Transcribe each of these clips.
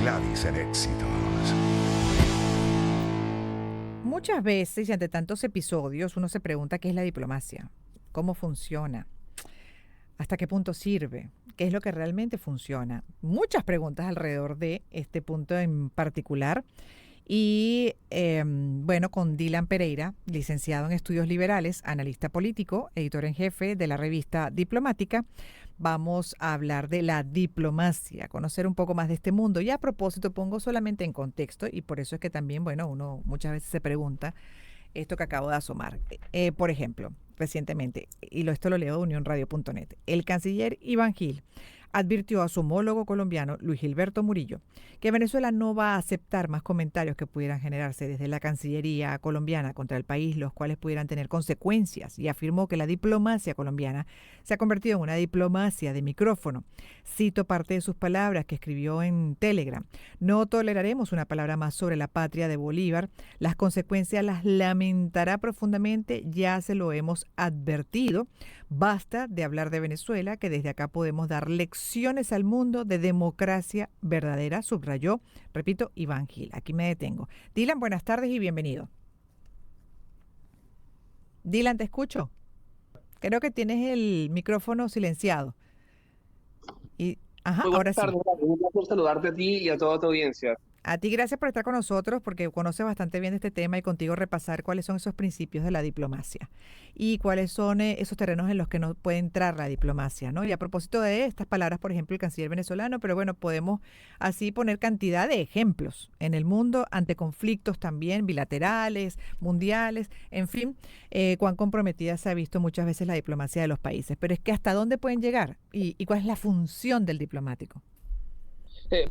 Gladys en Éxitos. Muchas veces y ante tantos episodios uno se pregunta qué es la diplomacia, cómo funciona, hasta qué punto sirve, qué es lo que realmente funciona. Muchas preguntas alrededor de este punto en particular. Y bueno, con Dylan Pereira, licenciado en Estudios Liberales, analista político, editor en jefe de la revista Diplomática, vamos a hablar de la diplomacia, conocer un poco más de este mundo. Y a propósito, pongo solamente en contexto, y por eso es que también, bueno, uno muchas veces se pregunta esto que acabo de asomar. Por ejemplo, recientemente, esto lo leo de unionradio.net, el canciller Iván Gil advirtió a su homólogo colombiano, Luis Gilberto Murillo, que Venezuela no va a aceptar más comentarios que pudieran generarse desde la Cancillería colombiana contra el país, los cuales pudieran tener consecuencias, y afirmó que la diplomacia colombiana se ha convertido en una diplomacia de micrófono. Cito parte de sus palabras que escribió en Telegram: no toleraremos una palabra más sobre la patria de Bolívar, las consecuencias las lamentará profundamente, ya se lo hemos advertido. Basta de hablar de Venezuela, que desde acá podemos dar lecciones al mundo de democracia verdadera, subrayó, repito, Iván Gil. Aquí me detengo. Dylan, buenas tardes y bienvenido. Dylan, te escucho. Creo que tienes el micrófono silenciado. Muy Ahora buenas sí. tardes, Gaby. Un placer saludarte a ti y a toda tu audiencia. A ti gracias por estar con nosotros porque conoces bastante bien de este tema y contigo repasar cuáles son esos principios de la diplomacia y cuáles son esos terrenos en los que no puede entrar la diplomacia, ¿no? Y a propósito de estas palabras, por ejemplo, el canciller venezolano, pero bueno, podemos así poner cantidad de ejemplos en el mundo ante conflictos también bilaterales, mundiales, en fin, cuán comprometida se ha visto muchas veces la diplomacia de los países. Pero es que hasta dónde pueden llegar y cuál es la función del diplomático.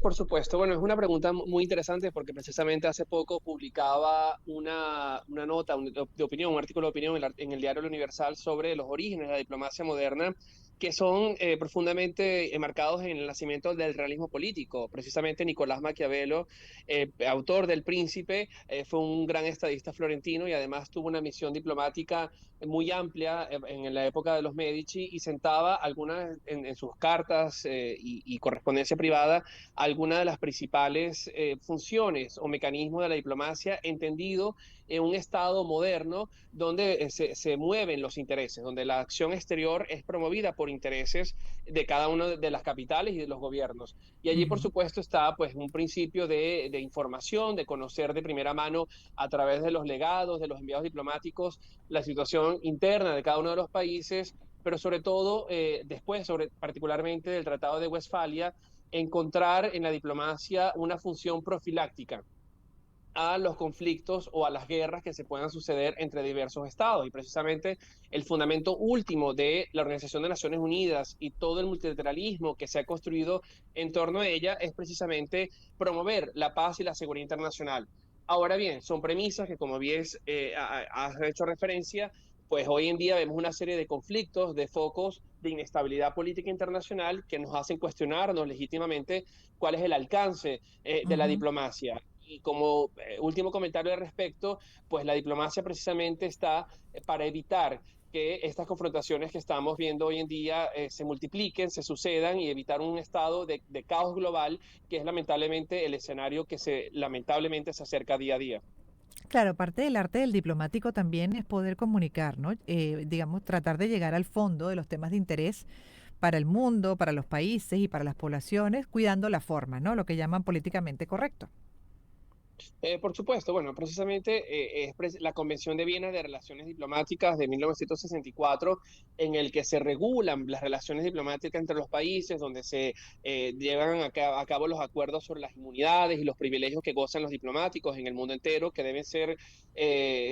Por supuesto, bueno, es una pregunta muy interesante porque precisamente hace poco publicaba una nota de opinión, un artículo de opinión en el diario El Universal sobre los orígenes de la diplomacia moderna, que son profundamente enmarcados en el nacimiento del realismo político. Precisamente Nicolás Maquiavelo, autor del Príncipe, fue un gran estadista florentino y además tuvo una misión diplomática muy amplia en la época de los Medici y sentaba algunas en sus cartas y correspondencia privada algunas de las principales funciones o mecanismos de la diplomacia, entendido en un Estado moderno donde se mueven los intereses, donde la acción exterior es promovida por intereses de cada una de las capitales y de los gobiernos. Y allí, por Ujú. supuesto, está pues un principio de información, de conocer de primera mano a través de los legados, de los enviados diplomáticos, la situación interna de cada uno de los países, pero sobre todo después, particularmente del Tratado de Westfalia, encontrar en la diplomacia una función profiláctica a los conflictos o a las guerras que se puedan suceder entre diversos estados. Y precisamente el fundamento último de la Organización de Naciones Unidas y todo el multilateralismo que se ha construido en torno a ella es precisamente promover la paz y la seguridad internacional. Ahora bien, son premisas que, como bien has hecho referencia, pues hoy en día vemos una serie de conflictos, de focos de inestabilidad política internacional que nos hacen cuestionarnos legítimamente cuál es el alcance de la Ujú. diplomacia. Y como último comentario al respecto, pues la diplomacia precisamente está para evitar que estas confrontaciones que estamos viendo hoy en día se multipliquen, se sucedan y evitar un estado de caos global, que es lamentablemente el escenario que lamentablemente se acerca día a día. Claro, parte del arte del diplomático también es poder comunicar, ¿no? Digamos, tratar de llegar al fondo de los temas de interés para el mundo, para los países y para las poblaciones, cuidando la forma, ¿no? Lo que llaman políticamente correcto. Por supuesto, bueno, precisamente la Convención de Viena de Relaciones Diplomáticas de 1964, en el que se regulan las relaciones diplomáticas entre los países, donde se llevan a cabo los acuerdos sobre las inmunidades y los privilegios que gozan los diplomáticos en el mundo entero, que deben ser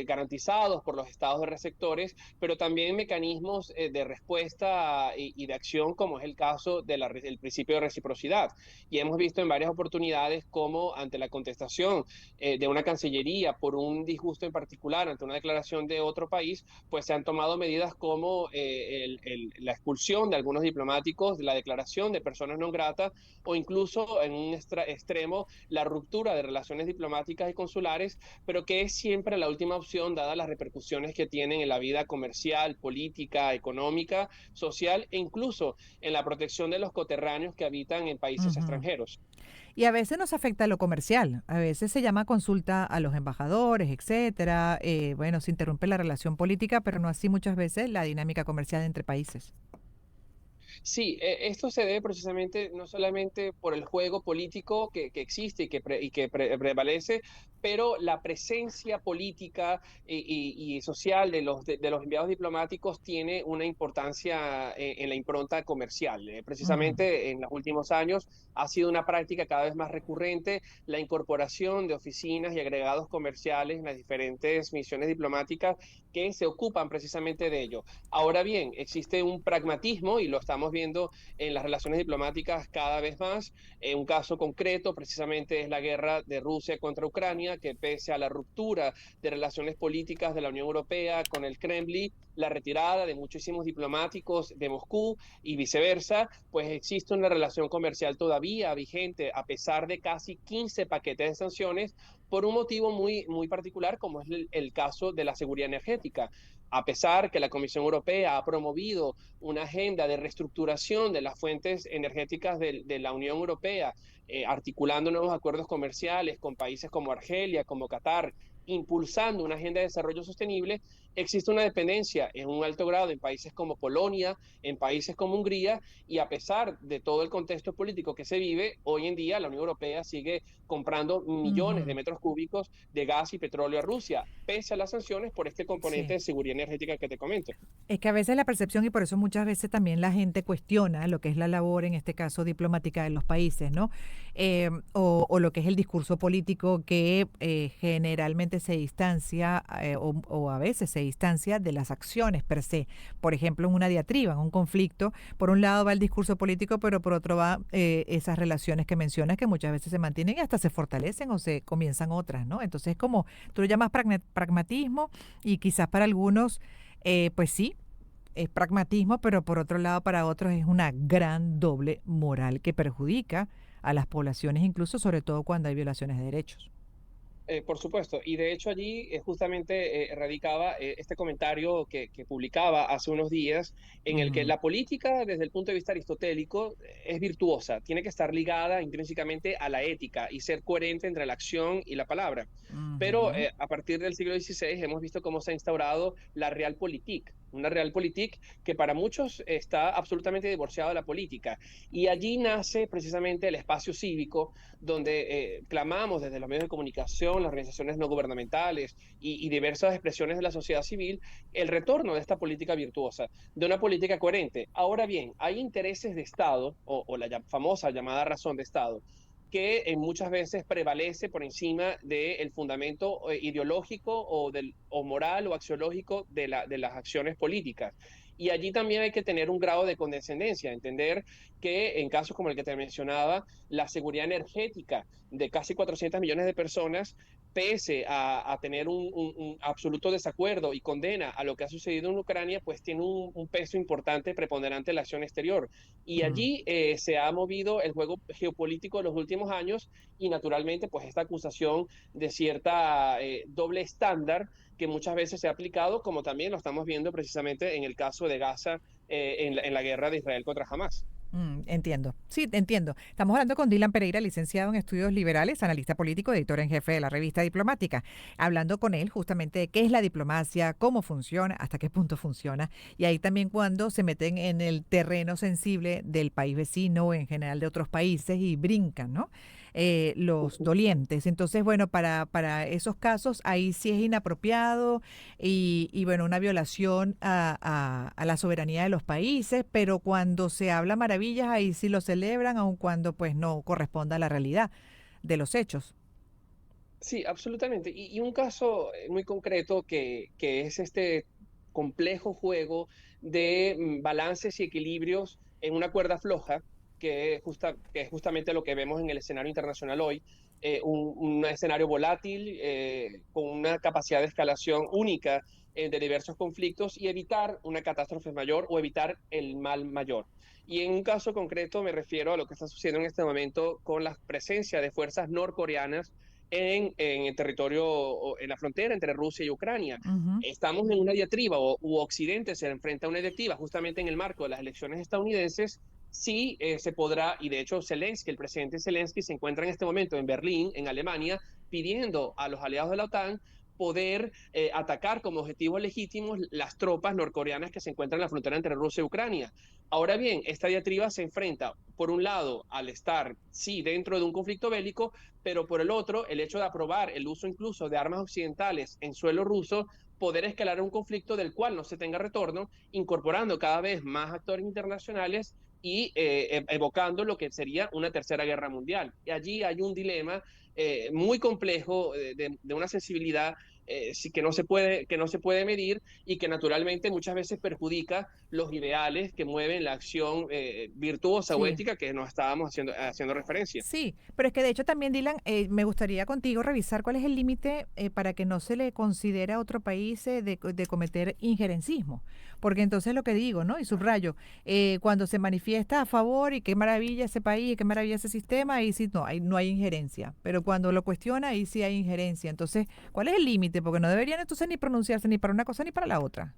garantizados por los estados de receptores, pero también mecanismos de respuesta y de acción, como es el caso del principio de reciprocidad. Y hemos visto en varias oportunidades cómo ante la contestación de una cancillería por un disgusto en particular ante una declaración de otro país, pues se han tomado medidas como la expulsión de algunos diplomáticos, de la declaración de personas no gratas o incluso en un extremo la ruptura de relaciones diplomáticas y consulares, pero que es siempre la última opción dadas las repercusiones que tienen en la vida comercial, política, económica, social e incluso en la protección de los coterráneos que habitan en países Ujú. extranjeros. Y a veces nos afecta lo comercial, a veces se llama consulta a los embajadores, etcétera. Bueno, se interrumpe la relación política, pero no así muchas veces la dinámica comercial entre países. Sí, esto se debe precisamente no solamente por el juego político que existe prevalece, pero la presencia política y social de los enviados diplomáticos tiene una importancia en la impronta comercial. Ujú. Precisamente en los últimos años ha sido una práctica cada vez más recurrente la incorporación de oficinas y agregados comerciales en las diferentes misiones diplomáticas que se ocupan precisamente de ello. Ahora bien, existe un pragmatismo y lo estamos viendo en las relaciones diplomáticas cada vez más. Un caso concreto precisamente es la guerra de Rusia contra Ucrania, que pese a la ruptura de relaciones políticas de la Unión Europea con el Kremlin, la retirada de muchísimos diplomáticos de Moscú y viceversa, pues existe una relación comercial todavía vigente a pesar de casi 15 paquetes de sanciones por un motivo muy particular como es el caso de la seguridad energética. A pesar que la Comisión Europea ha promovido una agenda de reestructuración de las fuentes energéticas de la Unión Europea, articulando nuevos acuerdos comerciales con países como Argelia, como Qatar, impulsando una agenda de desarrollo sostenible, existe una dependencia en un alto grado en países como Polonia, en países como Hungría, y a pesar de todo el contexto político que se vive, hoy en día la Unión Europea sigue comprando millones de Ujú. metros cúbicos de gas y petróleo a Rusia, pese a las sanciones por este componente Sí. de seguridad energética que te comento. Es que a veces la percepción, y por eso muchas veces también la gente cuestiona lo que es la labor, en este caso diplomática de los países, ¿no? O lo que es el discurso político que generalmente se distancia o a veces se distancia de las acciones per se. Por ejemplo, en una diatriba, en un conflicto, por un lado va el discurso político, pero por otro va esas relaciones que mencionas que muchas veces se mantienen y hasta se fortalecen o se comienzan otras, ¿no? Entonces, como tú lo llamas pragmatismo y quizás para algunos pues sí, es pragmatismo, pero por otro lado para otros es una gran doble moral que perjudica a las poblaciones, incluso sobre todo cuando hay violaciones de derechos. Por supuesto, y de hecho allí justamente radicaba este comentario que publicaba hace unos días, en el que Ujú, la política desde el punto de vista aristotélico es virtuosa, tiene que estar ligada intrínsecamente a la ética y ser coherente entre la acción y la palabra. Pero ujú. a partir del siglo XVI hemos visto cómo se ha instaurado la realpolitik, una realpolitik que para muchos está absolutamente divorciada de la política. Y allí nace precisamente el espacio cívico donde clamamos desde los medios de comunicación, las organizaciones no gubernamentales y diversas expresiones de la sociedad civil el retorno de esta política virtuosa, de una política coherente. Ahora bien, hay intereses de Estado o la famosa llamada razón de Estado que muchas veces prevalece por encima del fundamento ideológico o moral o axiológico de las acciones políticas. Y allí también hay que tener un grado de condescendencia, entender que en casos como el que te mencionaba, la seguridad energética de casi 400 millones de personas, pese a tener un absoluto desacuerdo y condena a lo que ha sucedido en Ucrania, pues tiene un peso importante, preponderante en la acción exterior. Y Mm. allí se ha movido el juego geopolítico de los últimos años y naturalmente pues esta acusación de cierta doble estándar que muchas veces se ha aplicado, como también lo estamos viendo precisamente en el caso de Gaza en la guerra de Israel contra Hamas. Entiendo. Sí, entiendo. Estamos hablando con Dylan Pereira, licenciado en estudios liberales, analista político, editor en jefe de la revista Diplomática. Hablando con él justamente de qué es la diplomacia, cómo funciona, hasta qué punto funciona. Y ahí también cuando se meten en el terreno sensible del país vecino o en general de otros países y brincan, ¿no? Los dolientes. Entonces, bueno, para esos casos ahí sí es inapropiado bueno, una violación a la soberanía de los países, pero cuando se habla maravillas, ahí sí lo celebran, aun cuando pues no corresponda a la realidad de los hechos. Sí, absolutamente. Y un caso muy concreto que es este complejo juego de balances y equilibrios en una cuerda floja, que es justamente lo que vemos en el escenario internacional hoy, un escenario volátil, con una capacidad de escalación única de diversos conflictos y evitar una catástrofe mayor o evitar el mal mayor. Y en un caso concreto me refiero a lo que está sucediendo en este momento con la presencia de fuerzas norcoreanas en el territorio, en la frontera entre Rusia y Ucrania. Ujú. Estamos en una diatriba, u Occidente se enfrenta a una diatriba justamente en el marco de las elecciones estadounidenses, sí se podrá, y de hecho Zelensky, el presidente Zelensky se encuentra en este momento en Berlín, en Alemania, pidiendo a los aliados de la OTAN poder atacar como objetivos legítimos las tropas norcoreanas que se encuentran en la frontera entre Rusia y Ucrania. Ahora bien, esta diatriba se enfrenta, por un lado, al estar, sí, dentro de un conflicto bélico, pero por el otro, el hecho de aprobar el uso incluso de armas occidentales en suelo ruso, poder escalar un conflicto del cual no se tenga retorno, incorporando cada vez más actores internacionales y evocando lo que sería una tercera guerra mundial. Y allí hay un dilema muy complejo, de una sensibilidad sí, que no se puede medir y que naturalmente muchas veces perjudica los ideales que mueven la acción virtuosa o Sí. ética que nos estábamos haciendo referencia. Sí, pero es que de hecho también, Dylan, me gustaría contigo revisar cuál es el límite para que no se le considere a otro país de cometer injerencismo. Porque entonces lo que digo, ¿no? Y subrayo, cuando se manifiesta a favor y qué maravilla ese país, y qué maravilla ese sistema, ahí sí no hay injerencia. Pero cuando lo cuestiona, ahí sí hay injerencia. Entonces, ¿cuál es el límite? Porque no deberían entonces ni pronunciarse ni para una cosa ni para la otra.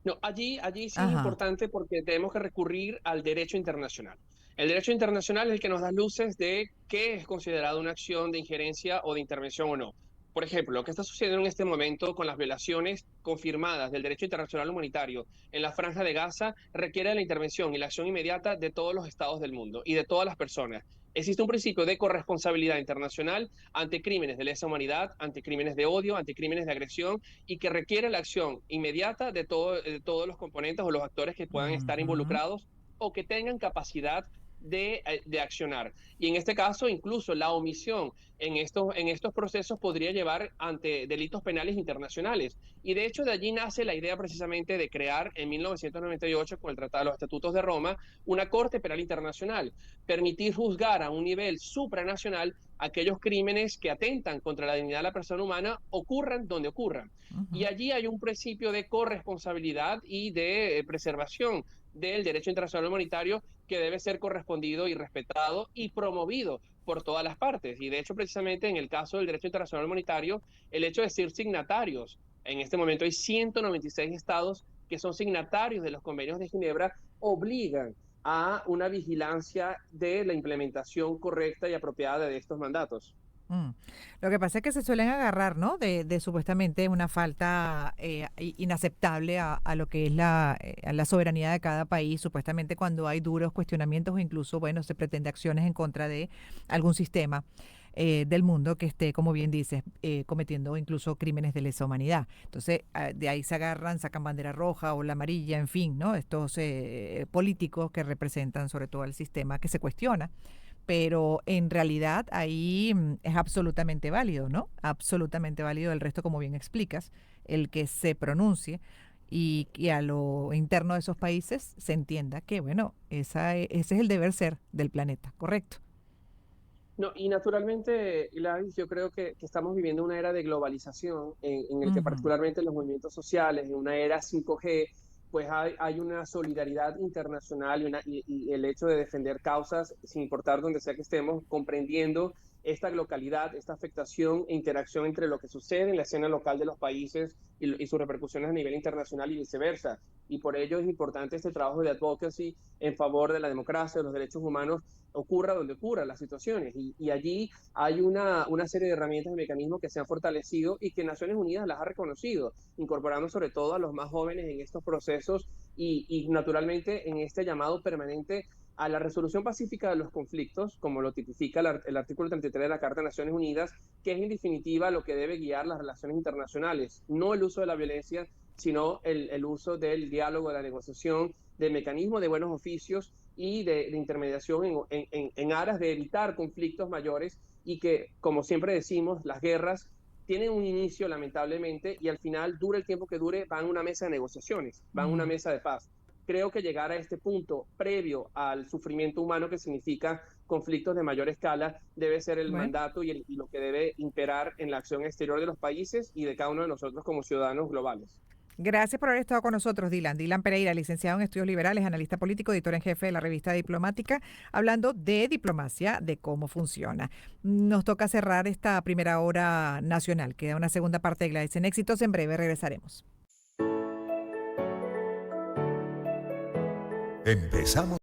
No, allí sí es Ajá. importante porque tenemos que recurrir al derecho internacional. El derecho internacional es el que nos da luces de qué es considerado una acción de injerencia o de intervención o no. Por ejemplo, lo que está sucediendo en este momento con las violaciones confirmadas del derecho internacional humanitario en la Franja de Gaza requiere la intervención y la acción inmediata de todos los estados del mundo y de todas las personas. Existe un principio de corresponsabilidad internacional ante crímenes de lesa humanidad, ante crímenes de odio, ante crímenes de agresión y que requiere la acción inmediata de todos los componentes o los actores que puedan estar Ujú. involucrados o que tengan capacidad de accionar. Y en este caso, incluso la omisión en estos procesos podría llevar ante delitos penales internacionales. Y de hecho, de allí nace la idea precisamente de crear en 1998, con el Tratado de los Estatutos de Roma, una Corte Penal Internacional, permitir juzgar a un nivel supranacional aquellos crímenes que atentan contra la dignidad de la persona humana, ocurran donde ocurran. Y Ujú. allí hay un principio de corresponsabilidad y de preservación del derecho internacional humanitario que debe ser correspondido y respetado y promovido por todas las partes. Y de hecho, precisamente en el caso del derecho internacional humanitario, el hecho de ser signatarios, en este momento hay 196 estados que son signatarios de los convenios de Ginebra, obligan a una vigilancia de la implementación correcta y apropiada de estos mandatos. Mm. Lo que pasa es que se suelen agarrar, ¿no? De supuestamente una falta inaceptable a lo que es a la soberanía de cada país, supuestamente cuando hay duros cuestionamientos o incluso, bueno, se pretende acciones en contra de algún sistema del mundo que esté, como bien dices, cometiendo incluso crímenes de lesa humanidad. Entonces, de ahí se agarran, sacan bandera roja o la amarilla, en fin, ¿no? Estos políticos que representan sobre todo el sistema que se cuestiona, pero en realidad ahí es absolutamente válido, ¿no? Absolutamente válido el resto, como bien explicas, el que se pronuncie y que a lo interno de esos países se entienda que, bueno, ese es el deber ser del planeta, ¿correcto? No, y naturalmente, Gladys, yo creo que estamos viviendo una era de globalización en el que Ujú. particularmente los movimientos sociales, en una era 5G, pues hay una solidaridad internacional y el hecho de defender causas, sin importar donde sea que estemos, comprendiendo esta localidad, esta afectación e interacción entre lo que sucede en la escena local de los países y sus repercusiones a nivel internacional y viceversa. Y por ello es importante este trabajo de advocacy en favor de la democracia, de los derechos humanos, ocurra donde ocurran las situaciones. Y allí hay una serie de herramientas y mecanismos que se han fortalecido y que Naciones Unidas las ha reconocido, incorporando sobre todo a los más jóvenes en estos procesos y naturalmente en este llamado permanente a la resolución pacífica de los conflictos, como lo tipifica el artículo 33 de la Carta de Naciones Unidas, que es en definitiva lo que debe guiar las relaciones internacionales, no el uso de la violencia, sino el uso del diálogo, de la negociación, de mecanismos de buenos oficios y de intermediación en aras de evitar conflictos mayores y que, como siempre decimos, las guerras tienen un inicio lamentablemente y al final, dure el tiempo que dure, van a una mesa de negociaciones, van a una Mm. mesa de paz. Creo que llegar a este punto previo al sufrimiento humano que significa conflictos de mayor escala debe ser el Bueno. mandato y lo que debe imperar en la acción exterior de los países y de cada uno de nosotros como ciudadanos globales. Gracias por haber estado con nosotros, Dylan. Dylan Pereira, licenciado en Estudios Liberales, analista político, editor en jefe de la revista Diplomática, hablando de diplomacia, de cómo funciona. Nos toca cerrar esta primera hora nacional. Queda una segunda parte de Gladys en Éxitos. En breve regresaremos. Empezamos.